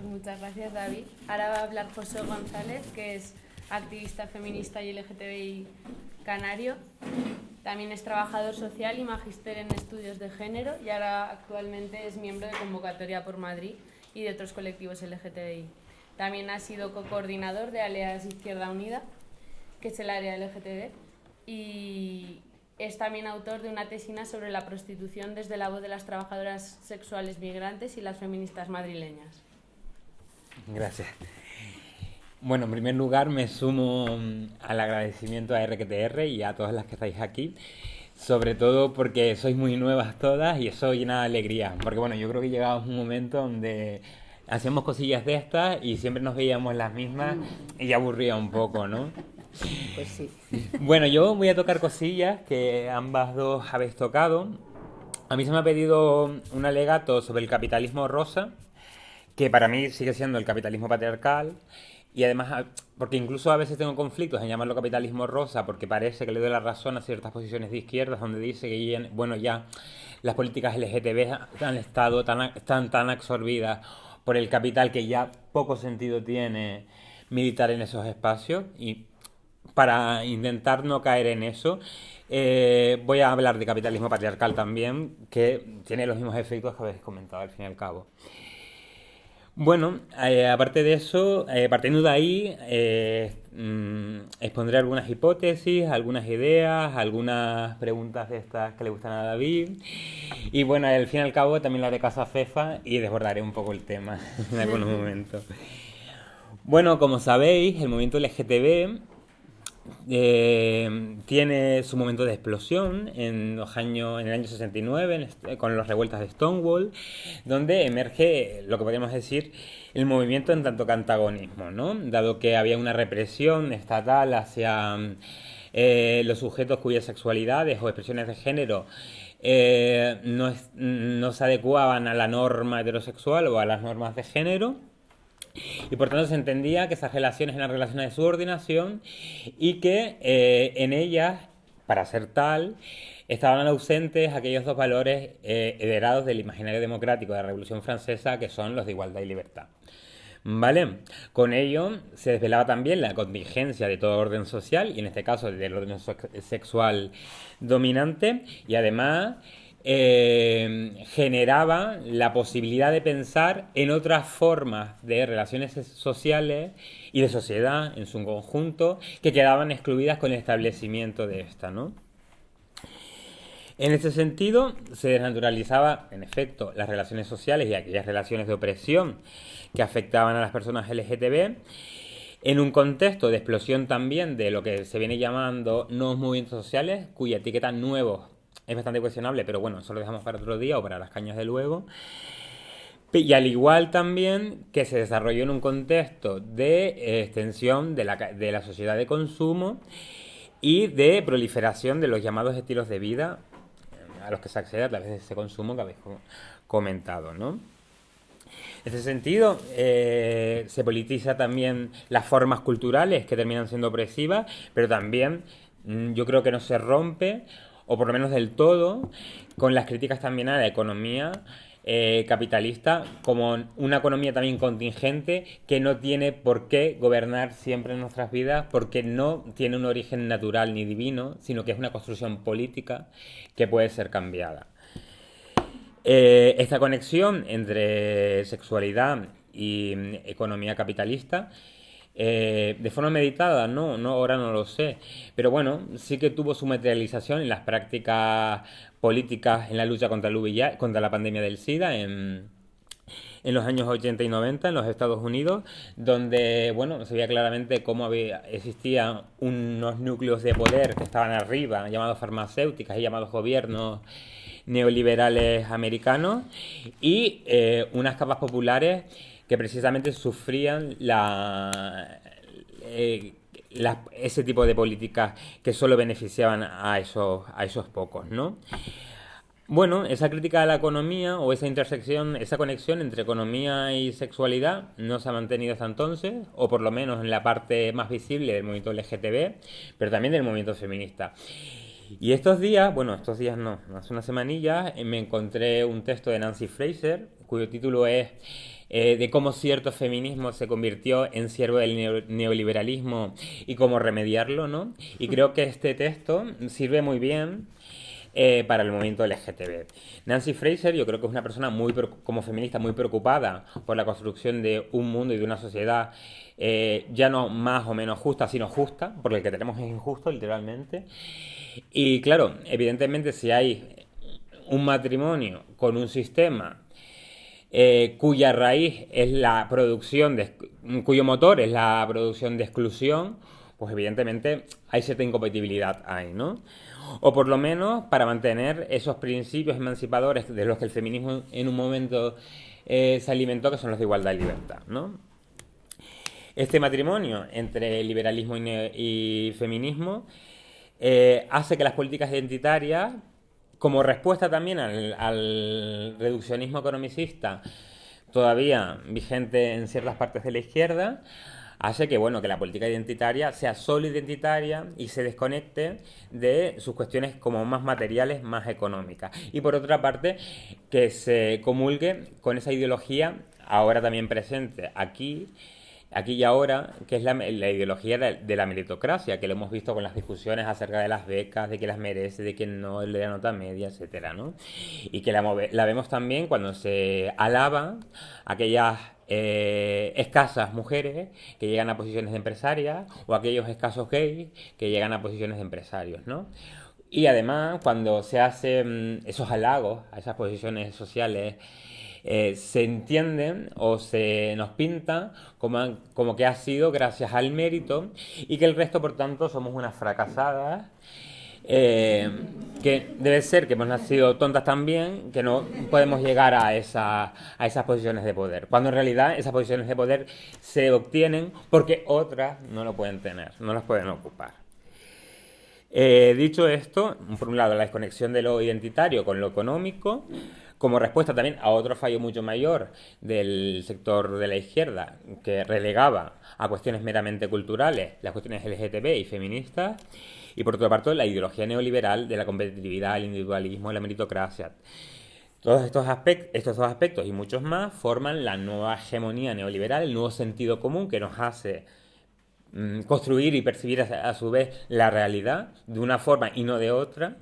Muchas gracias, David. Ahora va a hablar José González, que es activista feminista y LGTBI canario. También es trabajador social y magíster en estudios de género y ahora actualmente es miembro de Convocatoria por Madrid y de otros colectivos LGTBI. También ha sido coordinador de Alias Izquierda Unida, que es el área LGTB, y es también autor de una tesina sobre la prostitución desde la voz de las trabajadoras sexuales migrantes y las feministas madrileñas. Gracias. Bueno, en primer lugar me sumo al agradecimiento a RQTR y a todas las que estáis aquí, sobre todo porque sois muy nuevas todas y eso llena de alegría, porque bueno, yo creo que llegamos a un momento donde hacíamos cosillas de estas y siempre nos veíamos las mismas y ya aburría un poco, ¿no? Pues sí. Bueno, yo voy a tocar cosillas que ambas dos habéis tocado. A mí se me ha pedido un alegato sobre el capitalismo rosa, que para mí sigue siendo el capitalismo patriarcal, y además, porque incluso a veces tengo conflictos en llamarlo capitalismo rosa, porque parece que le doy la razón a ciertas posiciones de izquierdas, donde dice que, bueno, ya las políticas LGTB están tan absorbidas por el capital que ya poco sentido tiene militar en esos espacios, y para intentar no caer en eso, voy a hablar de capitalismo patriarcal también, que tiene los mismos efectos que habéis comentado al fin y al cabo. Bueno, aparte de eso, partiendo de ahí, expondré algunas hipótesis, algunas ideas, algunas preguntas de estas que le gustan a David. Y bueno, al fin y al cabo también le haré caso a Fefa y desbordaré un poco el tema en algunos momentos. Bueno, como sabéis, el movimiento LGTB tiene su momento de explosión en el año 69, con las revueltas de Stonewall, donde emerge lo que podríamos decir el movimiento en tanto que antagonismo, ¿no? Dado que había una represión estatal hacia los sujetos cuyas sexualidades o expresiones de género no se adecuaban a la norma heterosexual o a las normas de género. Y por tanto se entendía que esas relaciones eran relaciones de subordinación y que en ellas, para ser tal, estaban ausentes aquellos dos valores heredados del imaginario democrático de la Revolución Francesa, que son los de igualdad y libertad. ¿Vale? Con ello se desvelaba también la contingencia de todo orden social, y en este caso del orden sexual dominante, y además generaba la posibilidad de pensar en otras formas de relaciones sociales y de sociedad en su conjunto que quedaban excluidas con el establecimiento de esta, ¿no? En este sentido, se desnaturalizaba, en efecto, las relaciones sociales y aquellas relaciones de opresión que afectaban a las personas LGTB, en un contexto de explosión también de lo que se viene llamando nuevos movimientos sociales, cuya etiqueta nuevos es bastante cuestionable, pero bueno, eso lo dejamos para otro día o para las cañas de luego. Y al igual también que se desarrolló en un contexto de extensión de la sociedad de consumo y de proliferación de los llamados estilos de vida a los que se accede a través de ese consumo que habéis comentado, ¿no? En ese sentido, se politiza también las formas culturales que terminan siendo opresivas, pero también yo creo que no se rompe, o por lo menos del todo, con las críticas también a la economía capitalista como una economía también contingente que no tiene por qué gobernar siempre en nuestras vidas, porque no tiene un origen natural ni divino, sino que es una construcción política que puede ser cambiada. Esta conexión entre sexualidad y economía capitalista, de forma meditada, no, ahora no lo sé, pero bueno, sí que tuvo su materialización en las prácticas políticas en la lucha contra contra la pandemia del SIDA en los años 80 y 90 en los Estados Unidos, donde bueno, se veía claramente cómo existían unos núcleos de poder que estaban arriba, llamados farmacéuticas y llamados gobiernos neoliberales americanos, y unas capas populares que precisamente sufrían ese tipo de políticas que solo beneficiaban a esos pocos, ¿no? Bueno, esa crítica a la economía o esa intersección, esa conexión entre economía y sexualidad no se ha mantenido hasta entonces, o por lo menos en la parte más visible del movimiento LGTB, pero también del movimiento feminista. Y estos días no, hace unas semanillas me encontré un texto de Nancy Fraser, cuyo título es de cómo cierto feminismo se convirtió en siervo del neoliberalismo y cómo remediarlo, ¿no? Y creo que este texto sirve muy bien para el movimiento LGTB. Nancy Fraser, yo creo que es una persona como feminista muy preocupada por la construcción de un mundo y de una sociedad ya no más o menos justa, sino justa, porque el que tenemos es injusto, literalmente. Y claro, evidentemente si hay un matrimonio con un sistema cuya raíz es la producción cuyo motor es la producción de exclusión, pues evidentemente hay cierta incompatibilidad ahí, ¿no? O por lo menos para mantener esos principios emancipadores de los que el feminismo en un momento se alimentó, que son los de igualdad y libertad, ¿no? Este matrimonio entre liberalismo y feminismo hace que las políticas identitarias, como respuesta también al reduccionismo economicista todavía vigente en ciertas partes de la izquierda, hace que, bueno, que la política identitaria sea solo identitaria y se desconecte de sus cuestiones como más materiales, más económicas. Y por otra parte, que se comulgue con esa ideología ahora también presente aquí y ahora, que es la ideología de la meritocracia, que lo hemos visto con las discusiones acerca de las becas, de quién las merece, de quién no, de la nota media, etcétera, ¿no? Y que la vemos también cuando se alaba aquellas escasas mujeres que llegan a posiciones de empresarias o aquellos escasos gays que llegan a posiciones de empresarios, ¿no? Y además, cuando se hacen esos halagos a esas posiciones sociales, se entienden o se nos pinta como que ha sido gracias al mérito y que el resto, por tanto, somos unas fracasadas. Que debe ser que hemos nacido tontas también, que no podemos llegar a esas posiciones de poder, cuando en realidad esas posiciones de poder se obtienen porque otras no lo pueden tener, no las pueden ocupar. Dicho esto, por un lado la desconexión de lo identitario con lo económico, como respuesta también a otro fallo mucho mayor del sector de la izquierda, que relegaba a cuestiones meramente culturales las cuestiones LGTB y feministas, y por otra parte la ideología neoliberal de la competitividad, el individualismo, la meritocracia. Todos estos dos aspectos y muchos más forman la nueva hegemonía neoliberal, el nuevo sentido común que nos hace construir y percibir a su vez la realidad de una forma y no de otra.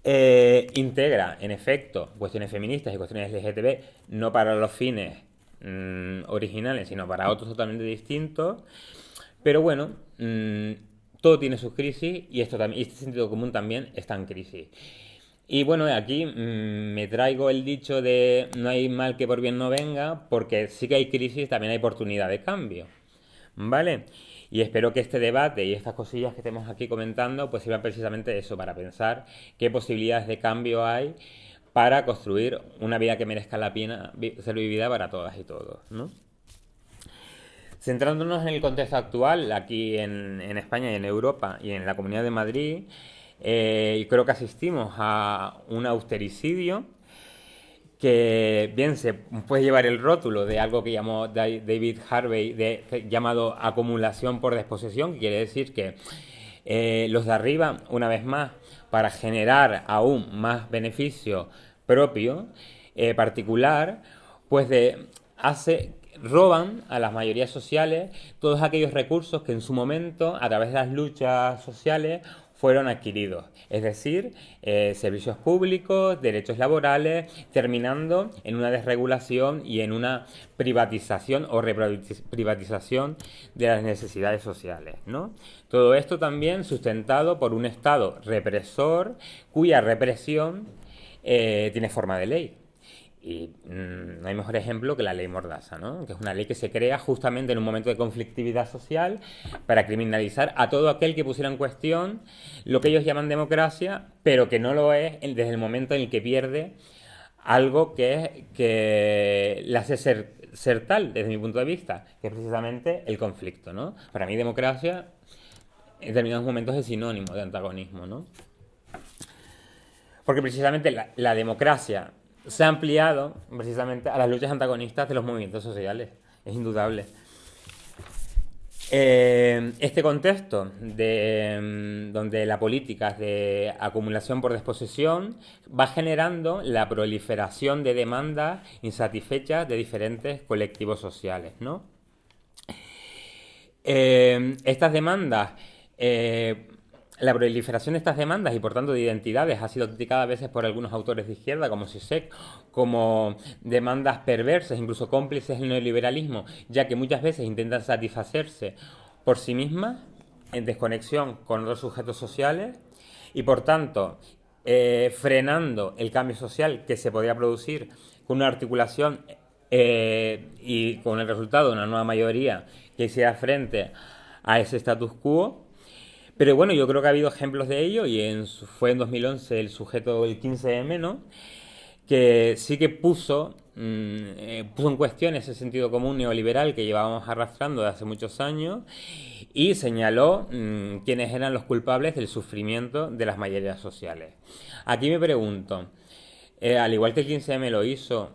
Integra, en efecto, cuestiones feministas y cuestiones LGTB, no para los fines originales, sino para otros totalmente distintos. Pero bueno, todo tiene sus crisis y este sentido común también está en crisis. Y bueno, aquí me traigo el dicho de no hay mal que por bien no venga, porque sí que hay crisis, también hay oportunidad de cambio, ¿vale? Y espero que este debate y estas cosillas que estemos aquí comentando pues sirvan precisamente eso, para pensar qué posibilidades de cambio hay para construir una vida que merezca la pena ser vivida para todas y todos, ¿no? Centrándonos en el contexto actual, aquí en España y en Europa y en la Comunidad de Madrid, creo que asistimos a un austericidio que bien se puede llevar el rótulo de algo que llamó David Harvey llamado acumulación por desposesión, que quiere decir que los de arriba, una vez más, para generar aún más beneficio propio, particular, pues roban a las mayorías sociales todos aquellos recursos que en su momento, a través de las luchas sociales, fueron adquiridos, es decir, servicios públicos, derechos laborales, terminando en una desregulación y en una privatización o reprivatización de las necesidades sociales, ¿no? Todo esto también sustentado por un Estado represor cuya represión tiene forma de ley. Y no hay mejor ejemplo que la ley Mordaza, ¿no? Que es una ley que se crea justamente en un momento de conflictividad social para criminalizar a todo aquel que pusiera en cuestión lo que ellos llaman democracia, pero que no lo es desde el momento en el que pierde algo que la hace ser tal, desde mi punto de vista, que es precisamente el conflicto, ¿no? Para mí democracia en determinados momentos es sinónimo de antagonismo, ¿no? Porque precisamente la democracia se ha ampliado precisamente a las luchas antagonistas de los movimientos sociales. Es indudable. Este contexto donde la política es de acumulación por disposición va generando la proliferación de demandas insatisfechas de diferentes colectivos sociales, ¿no? Estas demandas, la proliferación de estas demandas y por tanto de identidades ha sido criticada a veces por algunos autores de izquierda como Zizek como demandas perversas, incluso cómplices del neoliberalismo, ya que muchas veces intentan satisfacerse por sí mismas en desconexión con otros sujetos sociales y por tanto frenando el cambio social que se podía producir con una articulación y con el resultado de una nueva mayoría que hiciera frente a ese status quo. Pero bueno, yo creo que ha habido ejemplos de ello y fue en 2011 el sujeto del 15M, ¿no? Que sí que puso en cuestión ese sentido común neoliberal que llevábamos arrastrando de hace muchos años y señaló quiénes eran los culpables del sufrimiento de las mayorías sociales. Aquí me pregunto, al igual que el 15M lo hizo,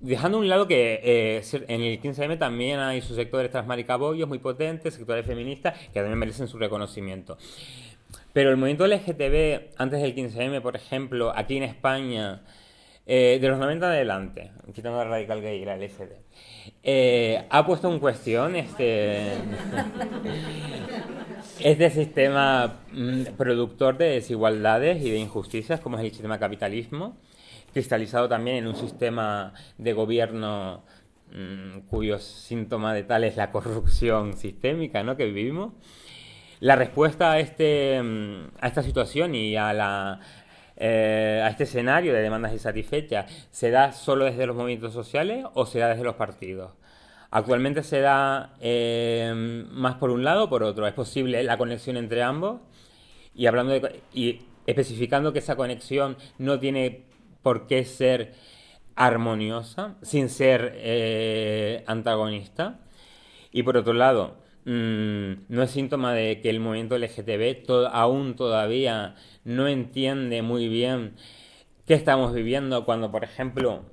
dejando a un lado que en el 15M también hay sus sectores transmaricabollos muy potentes, sectores feministas que también merecen su reconocimiento. Pero el movimiento LGTB, antes del 15M, por ejemplo, aquí en España, de los 90 en adelante, quitando la radical gay y la LSD, ha puesto en cuestión este sistema productor de desigualdades y de injusticias como es el sistema capitalismo, cristalizado también en un sistema de gobierno cuyo síntoma de tal es la corrupción sistémica, ¿no?, que vivimos. La respuesta a esta situación y a este escenario de demandas insatisfechas, ¿se da solo desde los movimientos sociales o se da desde los partidos? Actualmente se da más por un lado o por otro. ¿Es posible la conexión entre ambos? Y especificando que esa conexión no tiene por qué ser armoniosa, sin ser antagonista. Y por otro lado, no es síntoma de que el movimiento LGTB aún todavía no entiende muy bien qué estamos viviendo cuando, por ejemplo,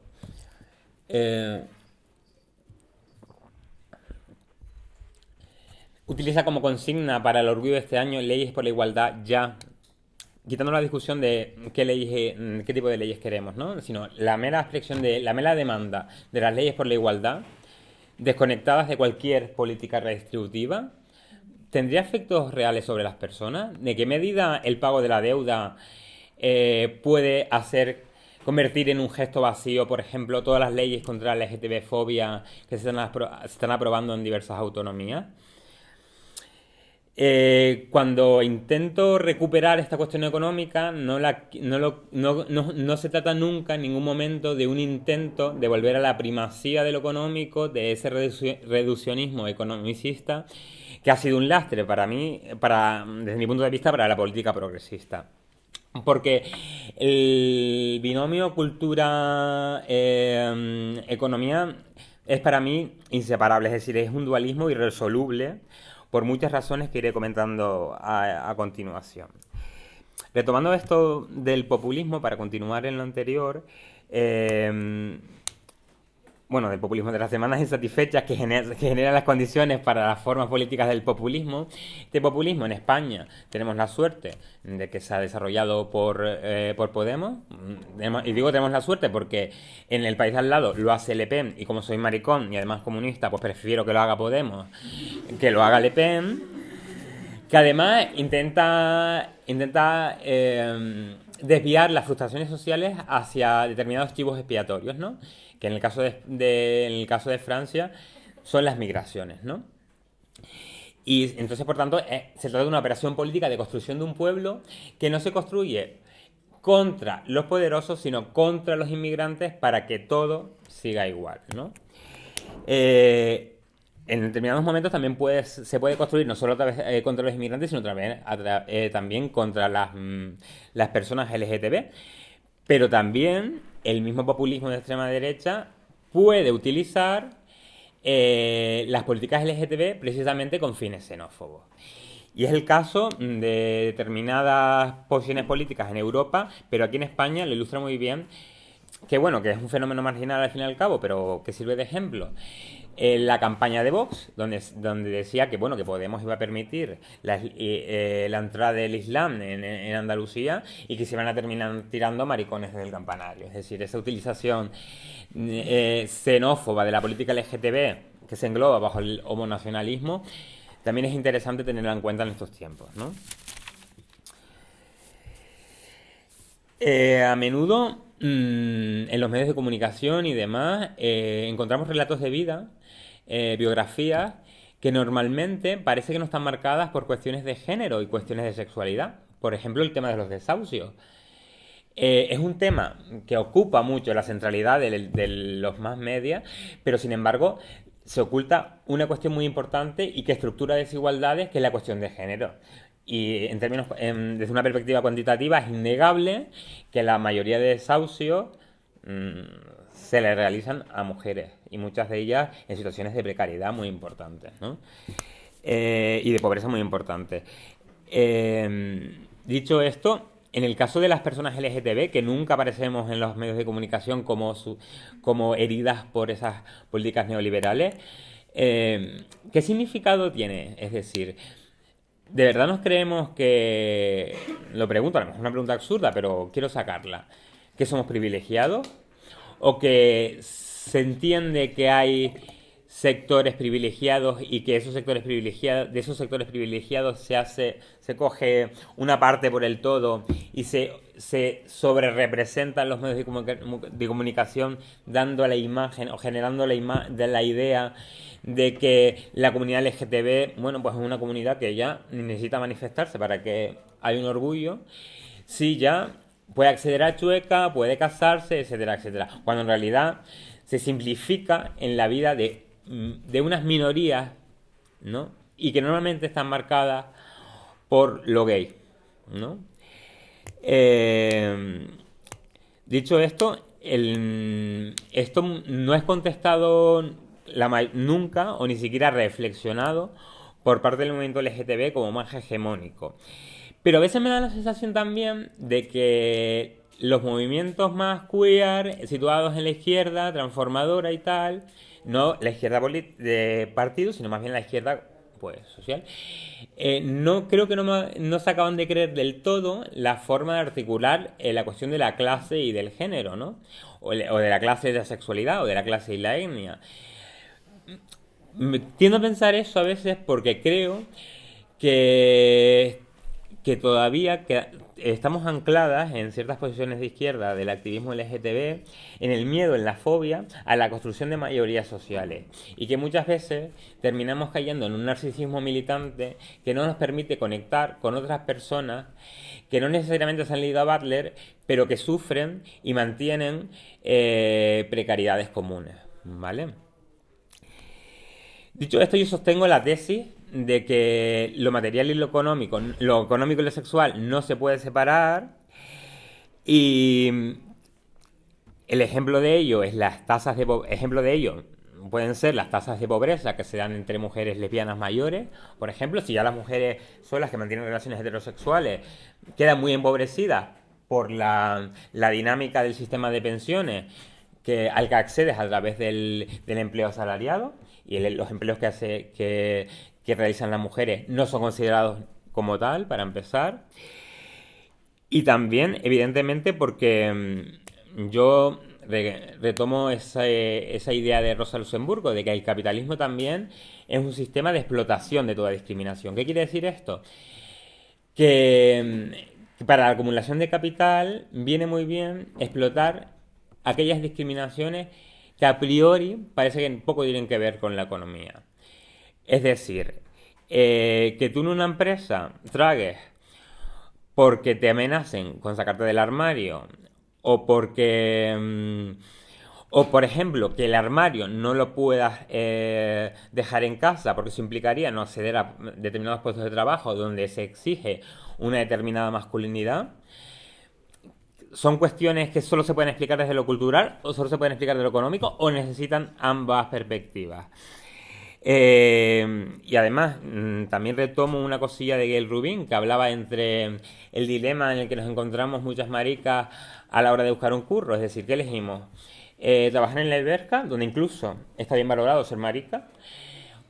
utiliza como consigna para el orgullo de este año leyes por la igualdad ya, quitando la discusión de qué tipo de leyes queremos, ¿no?, sino la mera expresión de la mera demanda de las leyes por la igualdad, desconectadas de cualquier política redistributiva, ¿tendría efectos reales sobre las personas? ¿De qué medida el pago de la deuda puede convertir en un gesto vacío, por ejemplo, todas las leyes contra la LGTB-fobia que se están aprobando en diversas autonomías? Cuando intento recuperar esta cuestión económica, no se trata nunca en ningún momento de un intento de volver a la primacía de lo económico, de ese reduccionismo economicista que ha sido un lastre para mí, desde mi punto de vista, para la política progresista. Porque el binomio cultura-economía es para mí inseparable, es decir, es un dualismo irresoluble por muchas razones que iré comentando a continuación. Retomando esto del populismo, para continuar en lo anterior, del populismo, de las demandas insatisfechas que generan las condiciones para las formas políticas del populismo. Este populismo en España tenemos la suerte de que se ha desarrollado por Podemos, y digo tenemos la suerte porque en el país de al lado lo hace Le Pen, y como soy maricón y además comunista, pues prefiero que lo haga Podemos que lo haga Le Pen, que además intenta desviar las frustraciones sociales hacia determinados chivos expiatorios, ¿no?, que en el caso de Francia son las migraciones, ¿no? Y entonces, por tanto, se trata de una operación política de construcción de un pueblo que no se construye contra los poderosos, sino contra los inmigrantes para que todo siga igual, ¿no? En determinados momentos también se puede construir no solo contra los inmigrantes, sino también contra las personas LGTB, pero también el mismo populismo de extrema derecha puede utilizar las políticas LGTB precisamente con fines xenófobos. Y es el caso de determinadas posiciones políticas en Europa, pero aquí en España lo ilustra muy bien bueno, que es un fenómeno marginal al fin y al cabo, pero que sirve de ejemplo. La campaña de Vox, donde decía que bueno, que Podemos iba a permitir la entrada del Islam en Andalucía y que se iban a terminar tirando maricones desde el campanario. Es decir, esa utilización xenófoba de la política LGTB que se engloba bajo el homonacionalismo, también es interesante tenerla en cuenta en estos tiempos, ¿no? A menudo en los medios de comunicación y demás encontramos relatos de vida, biografías que normalmente parece que no están marcadas por cuestiones de género y cuestiones de sexualidad. Por ejemplo, el tema de los desahucios. Es un tema que ocupa mucho la centralidad de los más media, pero sin embargo se oculta una cuestión muy importante y que estructura desigualdades, que es la cuestión de género. Y en términos, desde una perspectiva cuantitativa, es innegable que la mayoría de desahucios se le realizan a mujeres, y muchas de ellas en situaciones de precariedad muy importantes, ¿no? Y de pobreza muy importantes. Dicho esto, en el caso de las personas LGTB, que nunca aparecemos en los medios de comunicación como heridas por esas políticas neoliberales, ¿qué significado tiene? Es decir, ¿de verdad nos creemos que... Lo pregunto, a lo mejor es una pregunta absurda, pero quiero sacarla. ¿Que somos privilegiados? ¿O que se entiende que hay sectores privilegiados y que de esos sectores privilegiados se coge una parte por el todo y se sobrerepresentan los medios de comunicación, dando la imagen o generando la idea de que la comunidad LGTB, bueno, pues es una comunidad que ya necesita manifestarse para que haya un orgullo, sí, ya puede acceder a Chueca, puede casarse, etcétera, etcétera, cuando en realidad se simplifica en la vida de unas minorías, ¿no? Y que normalmente están marcadas por lo gay, ¿no? Dicho esto, esto no es contestado nunca o ni siquiera reflexionado por parte del movimiento LGTB como más hegemónico. Pero a veces me da la sensación también de que los movimientos más queer, situados en la izquierda, transformadora y tal, no la izquierda de partido, sino más bien la izquierda pues social, no creo que no se acaban de creer del todo la forma de articular la cuestión de la clase y del género, ¿no? O de la clase y de la sexualidad, o de la clase y la etnia. Tiendo a pensar eso a veces porque creo que todavía estamos ancladas en ciertas posiciones de izquierda del activismo LGTB, en el miedo, en la fobia a la construcción de mayorías sociales, y que muchas veces terminamos cayendo en un narcisismo militante que no nos permite conectar con otras personas que no necesariamente se han leído a Butler, pero que sufren y mantienen precariedades comunes, ¿vale? Dicho esto, yo sostengo la tesis de que lo material y lo económico y lo sexual no se puede separar, y el ejemplo de ello es pueden ser las tasas de pobreza que se dan entre mujeres lesbianas mayores. Por ejemplo, si ya las mujeres son las que mantienen relaciones heterosexuales, quedan muy empobrecidas por la dinámica del sistema de pensiones al que accedes a través del empleo asalariado, y los empleos que realizan las mujeres no son considerados como tal, para empezar. Y también, evidentemente, porque yo retomo esa idea de Rosa Luxemburgo, de que el capitalismo también es un sistema de explotación de toda discriminación. ¿Qué quiere decir esto? Que para la acumulación de capital viene muy bien explotar aquellas discriminaciones que a priori parece que poco tienen que ver con la economía. Es decir, que tú en una empresa tragues porque te amenacen con sacarte del armario, o porque... o, por ejemplo, que el armario no lo puedas dejar en casa, porque eso implicaría no acceder a determinados puestos de trabajo donde se exige una determinada masculinidad. ¿Son cuestiones que solo se pueden explicar desde lo cultural, o solo se pueden explicar desde lo económico, o necesitan ambas perspectivas? Y además, también retomo una cosilla de Gayle Rubin, que hablaba entre el dilema en el que nos encontramos muchas maricas a la hora de buscar un curro. Es decir, ¿qué elegimos? Trabajar en la alberca, donde incluso está bien valorado ser marica,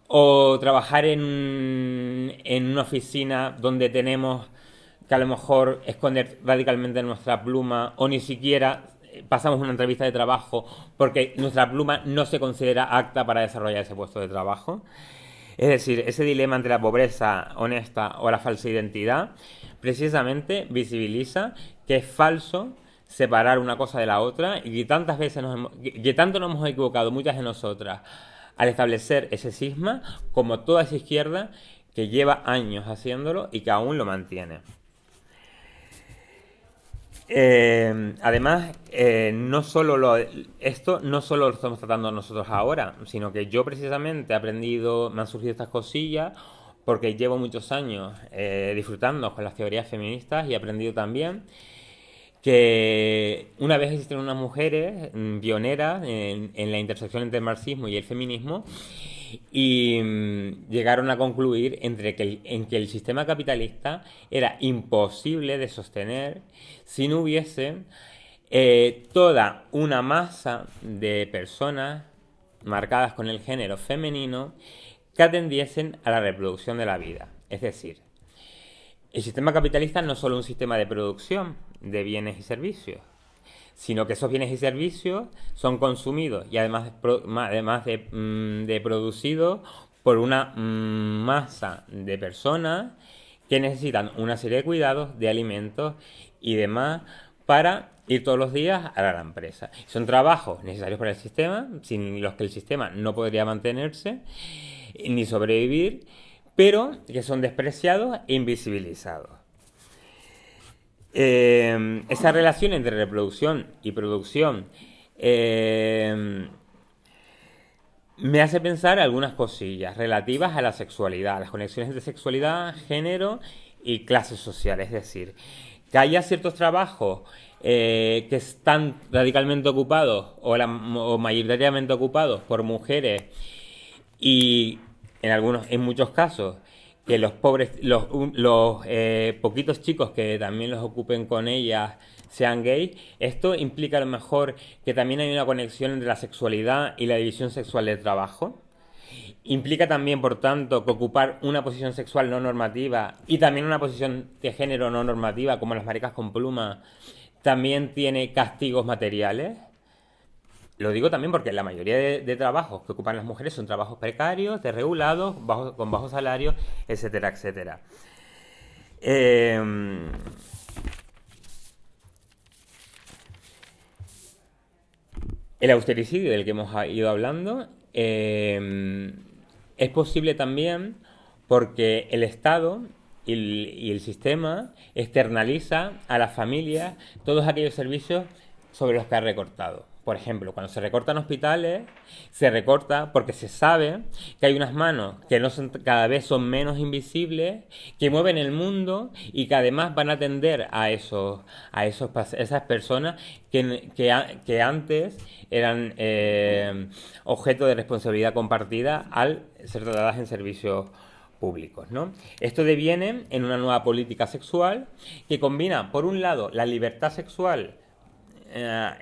o trabajar en una oficina donde tenemos que a lo mejor esconder radicalmente nuestra pluma, o ni siquiera pasamos una entrevista de trabajo porque nuestra pluma no se considera apta para desarrollar ese puesto de trabajo. Es decir, ese dilema entre la pobreza honesta o la falsa identidad precisamente visibiliza que es falso separar una cosa de la otra, y que tantas veces que tanto nos hemos equivocado muchas de nosotras al establecer ese cisma, como toda esa izquierda que lleva años haciéndolo y que aún lo mantiene. Además, esto no solo lo estamos tratando nosotros ahora, sino que yo precisamente he aprendido, me han surgido estas cosillas porque llevo muchos años disfrutando con las teorías feministas, y he aprendido también que una vez existieron unas mujeres pioneras en la intersección entre el marxismo y el feminismo, y llegaron a concluir en que el sistema capitalista era imposible de sostener si no hubiese toda una masa de personas marcadas con el género femenino que atendiesen a la reproducción de la vida. Es decir, el sistema capitalista no es solo un sistema de producción de bienes y servicios, sino que esos bienes y servicios son consumidos y además de producidos por una masa de personas que necesitan una serie de cuidados, de alimentos y demás para ir todos los días a la empresa. Son trabajos necesarios para el sistema, sin los que el sistema no podría mantenerse ni sobrevivir, pero que son despreciados e invisibilizados. Esa relación entre reproducción y producción me hace pensar algunas cosillas relativas a la sexualidad, las conexiones entre sexualidad, género y clases sociales. Es decir, que haya ciertos trabajos que están radicalmente ocupados o mayoritariamente ocupados por mujeres, y en muchos casos que los pobres, los poquitos chicos que también los ocupen con ellas sean gays. Esto implica a lo mejor que también hay una conexión entre la sexualidad y la división sexual del trabajo. Implica también, por tanto, que ocupar una posición sexual no normativa y también una posición de género no normativa, como las maricas con pluma, también tiene castigos materiales. Lo digo también porque la mayoría de trabajos que ocupan las mujeres son trabajos precarios, desregulados, con bajos salarios, etcétera, etcétera. El austericidio del que hemos ido hablando es posible también porque el Estado y el sistema externaliza a las familias todos aquellos servicios sobre los que ha recortado. Por ejemplo, cuando se recortan hospitales, se recorta porque se sabe que hay unas manos que cada vez son menos invisibles, que mueven el mundo y que además van a atender a esas personas que antes eran objeto de responsabilidad compartida al ser tratadas en servicios públicos, ¿no? Esto deviene en una nueva política sexual que combina, por un lado, la libertad sexual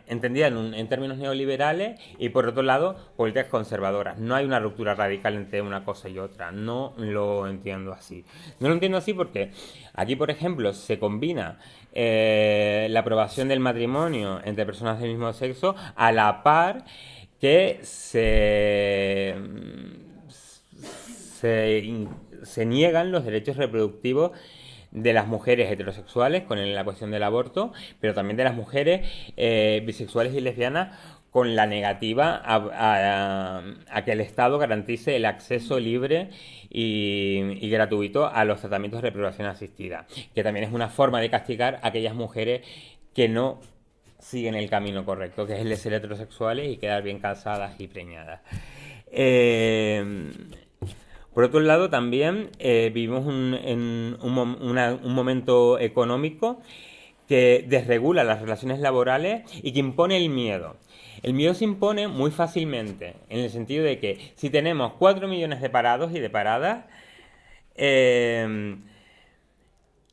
entendida en términos neoliberales, y por otro lado políticas conservadoras. No hay una ruptura radical entre una cosa y otra, no lo entiendo así. No lo entiendo así porque aquí, por ejemplo, se combina la aprobación del matrimonio entre personas del mismo sexo a la par que se niegan los derechos reproductivos de las mujeres heterosexuales con la cuestión del aborto, pero también de las mujeres bisexuales y lesbianas, con la negativa a que el Estado garantice el acceso libre y gratuito a los tratamientos de reproducción asistida, que también es una forma de castigar a aquellas mujeres que no siguen el camino correcto, que es el de ser heterosexuales y quedar bien casadas y preñadas. Por otro lado, también vivimos un momento económico que desregula las relaciones laborales y que impone el miedo. El miedo se impone muy fácilmente, en el sentido de que si tenemos 4 millones de parados y de paradas,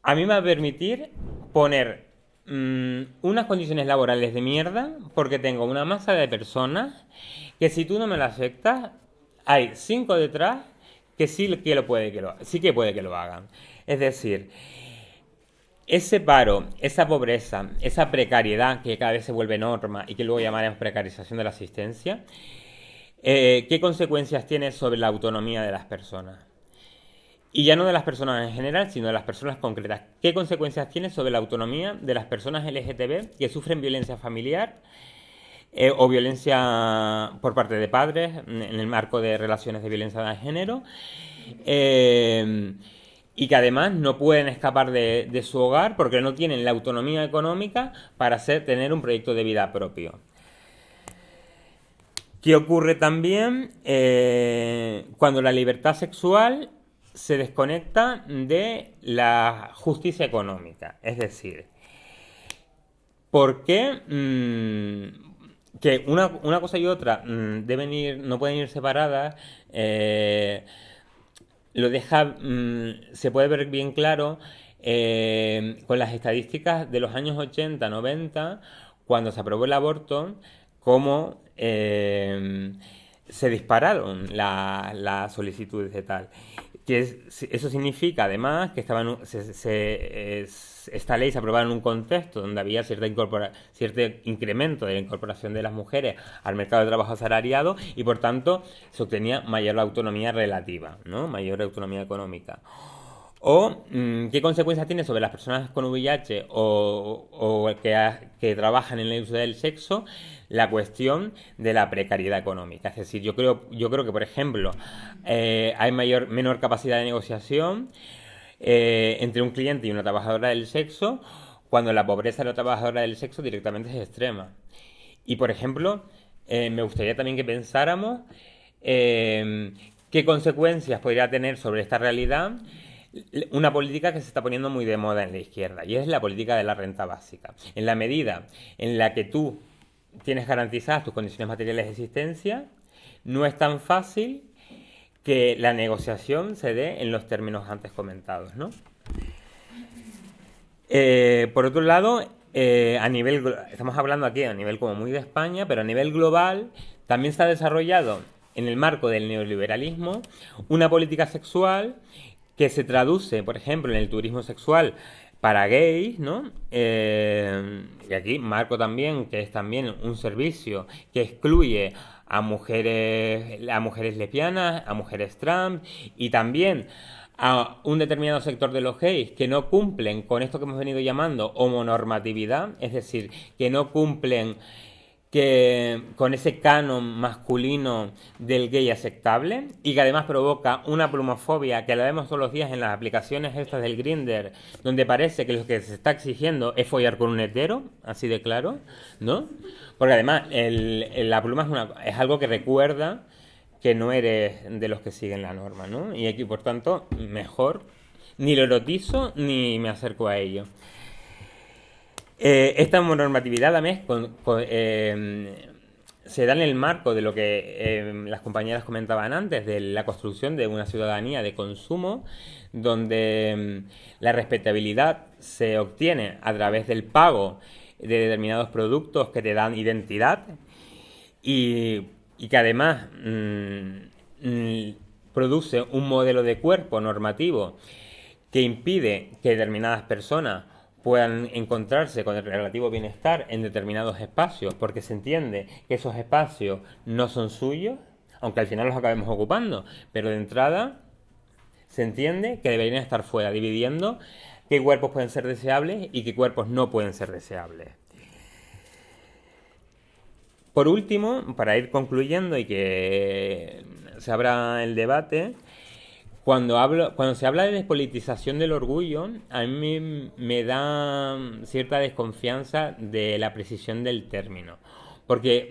a mí me va a permitir poner unas condiciones laborales de mierda porque tengo una masa de personas que si tú no me lo aceptas, hay 5 detrás que sí que puede que lo hagan. Es decir, ese paro, esa pobreza, esa precariedad que cada vez se vuelve norma y que luego llamaremos precarización de la asistencia, ¿qué consecuencias tiene sobre la autonomía de las personas? Y ya no de las personas en general, sino de las personas concretas. ¿Qué consecuencias tiene sobre la autonomía de las personas LGTB que sufren violencia familiar o violencia por parte de padres en el marco de relaciones de violencia de género? Y que además no pueden escapar de su hogar porque no tienen la autonomía económica para tener un proyecto de vida propio. ¿Qué ocurre también cuando la libertad sexual se desconecta de la justicia económica? Es decir, ¿por qué que una cosa y otra no pueden ir separadas? Se puede ver bien claro con las estadísticas de los años 80, 90, cuando se aprobó el aborto, cómo se dispararon las solicitudes de tal. Eso significa, además, que esta ley se aprobaba en un contexto donde había cierto incremento de la incorporación de las mujeres al mercado de trabajo asalariado y, por tanto, se obtenía mayor autonomía relativa, ¿no? Mayor autonomía económica. O qué consecuencias tiene sobre las personas con VIH o que trabajan en la industria del sexo la cuestión de la precariedad económica. Es decir, yo creo que, por ejemplo, hay menor capacidad de negociación entre un cliente y una trabajadora del sexo cuando la pobreza de la trabajadora del sexo directamente es extrema. Y, por ejemplo, me gustaría también que pensáramos qué consecuencias podría tener sobre esta realidad una política que se está poniendo muy de moda en la izquierda, y es la política de la renta básica. En la medida en la que tú tienes garantizadas tus condiciones materiales de existencia, no es tan fácil que la negociación se dé en los términos antes comentados, ¿no? Por otro lado, estamos hablando aquí a nivel como muy de España, pero a nivel global también se ha desarrollado en el marco del neoliberalismo una política sexual que se traduce, por ejemplo, en el turismo sexual para gays, ¿no? Y aquí marco también que es también un servicio que excluye a mujeres lesbianas, a mujeres trans y también a un determinado sector de los gays que no cumplen con esto que hemos venido llamando homonormatividad, es decir, que no cumplen con ese canon masculino del gay aceptable y que además provoca una plumofobia que la vemos todos los días en las aplicaciones estas del Grindr, donde parece que lo que se está exigiendo es follar con un hetero, así de claro, ¿no? Porque además la pluma es algo que recuerda que no eres de los que siguen la norma, ¿no? Y aquí, por tanto, mejor ni lo erotizo ni me acerco a ello. Esta normatividad también se da en el marco de lo que las compañeras comentaban antes, de la construcción de una ciudadanía de consumo, donde la respetabilidad se obtiene a través del pago de determinados productos que te dan identidad y que además produce un modelo de cuerpo normativo que impide que determinadas personas puedan encontrarse con el relativo bienestar en determinados espacios, porque se entiende que esos espacios no son suyos, aunque al final los acabemos ocupando, pero de entrada se entiende que deberían estar fuera, dividiendo qué cuerpos pueden ser deseables y qué cuerpos no pueden ser deseables. Por último, para ir concluyendo y que se abra el debate, cuando se habla de despolitización del orgullo, a mí me da cierta desconfianza de la precisión del término. Porque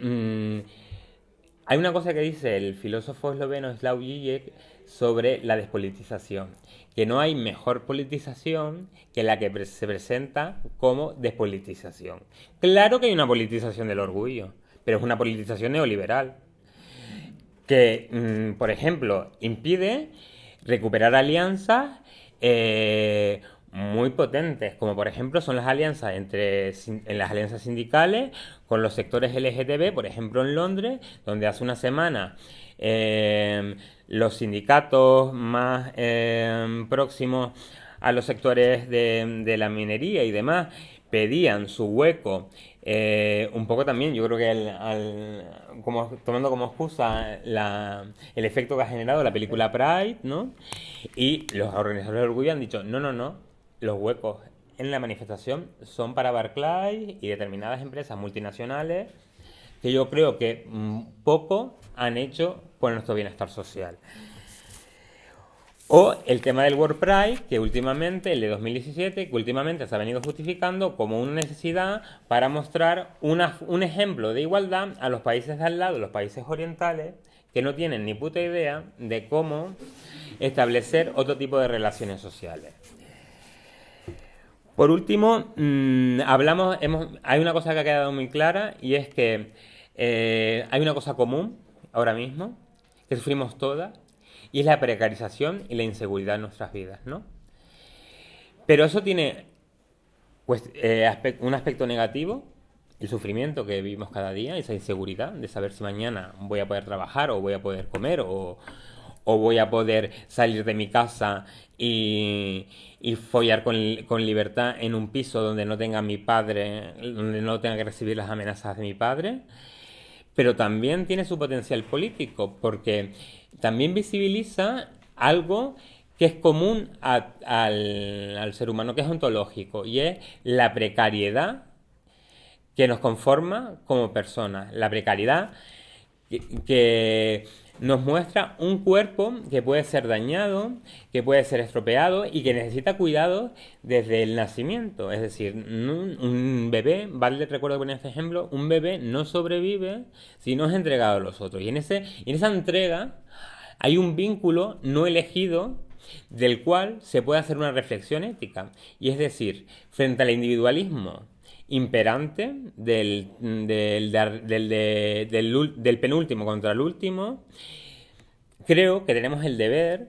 hay una cosa que dice el filósofo esloveno Slavoj Žižek sobre la despolitización, que no hay mejor politización que la que se presenta como despolitización. Claro que hay una politización del orgullo, pero es una politización neoliberal que, por ejemplo, impide recuperar alianzas muy potentes, como por ejemplo son las alianzas en las alianzas sindicales con los sectores LGTB, por ejemplo en Londres, donde hace una semana los sindicatos más próximos a los sectores de la minería y demás pedían su hueco, un poco también, yo creo que tomando como excusa el efecto que ha generado la película Pride, ¿no? Y los organizadores de Orgullo han dicho, no, los huecos en la manifestación son para Barclays y determinadas empresas multinacionales que yo creo que poco han hecho por nuestro bienestar social. O el tema del World Pride, que últimamente, el de 2017, que últimamente se ha venido justificando como una necesidad para mostrar un ejemplo de igualdad a los países de al lado, los países orientales, que no tienen ni puta idea de cómo establecer otro tipo de relaciones sociales. Por último, hay una cosa que ha quedado muy clara y es que hay una cosa común ahora mismo que sufrimos todas y es la precarización y la inseguridad en nuestras vidas, ¿no? Pero eso tiene un aspecto negativo, el sufrimiento que vivimos cada día, esa inseguridad de saber si mañana voy a poder trabajar o voy a poder comer o voy a poder salir de mi casa y follar con libertad en un piso donde no tenga mi padre, donde no tenga que recibir las amenazas de mi padre. Pero también tiene su potencial político, porque también visibiliza algo que es común al ser humano, que es ontológico, y es la precariedad que nos conforma como personas. La precariedad que nos muestra un cuerpo que puede ser dañado, que puede ser estropeado y que necesita cuidados desde el nacimiento. Es decir, un bebé, vale, recuerdo poner este ejemplo, un bebé no sobrevive si no es entregado a los otros. Y en esa entrega hay un vínculo no elegido del cual se puede hacer una reflexión ética. Y es decir, frente al individualismo imperante del penúltimo contra el último, creo que tenemos el deber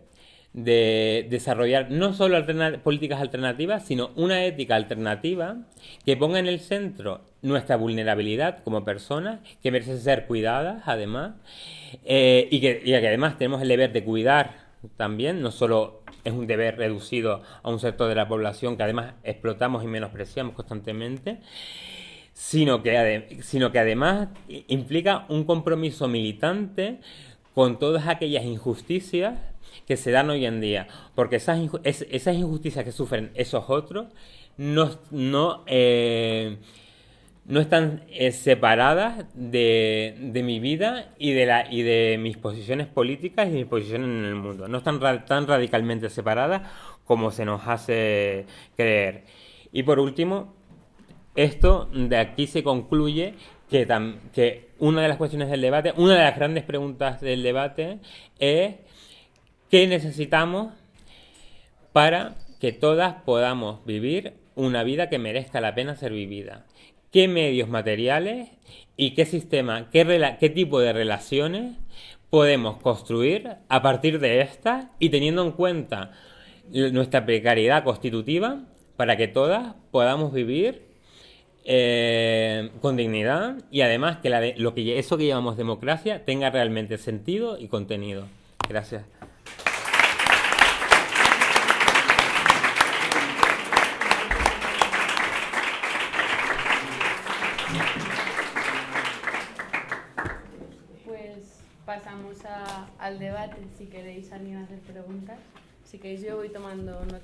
de desarrollar no solo políticas alternativas, sino una ética alternativa que ponga en el centro nuestra vulnerabilidad como personas, que merece ser cuidadas además, y que además tenemos el deber de cuidar también, no solo es un deber reducido a un sector de la población que además explotamos y menospreciamos constantemente, sino que además implica un compromiso militante con todas aquellas injusticias que se dan hoy en día, porque esas injusticias que sufren esos otros no están separadas de mi vida y de mis posiciones políticas y mis posiciones en el mundo. No están tan radicalmente separadas como se nos hace creer. Y por último, esto de aquí se concluye que una de las cuestiones del debate, una de las grandes preguntas del debate es ¿qué necesitamos para que todas podamos vivir una vida que merezca la pena ser vivida? ¿Qué medios materiales y qué sistema, qué tipo de relaciones podemos construir a partir de estas y teniendo en cuenta nuestra precariedad constitutiva para que todas podamos vivir con dignidad y además que eso que llamamos democracia tenga realmente sentido y contenido? Gracias. Pues pasamos al debate, si queréis alguien hacer preguntas. Si queréis yo voy tomando nota.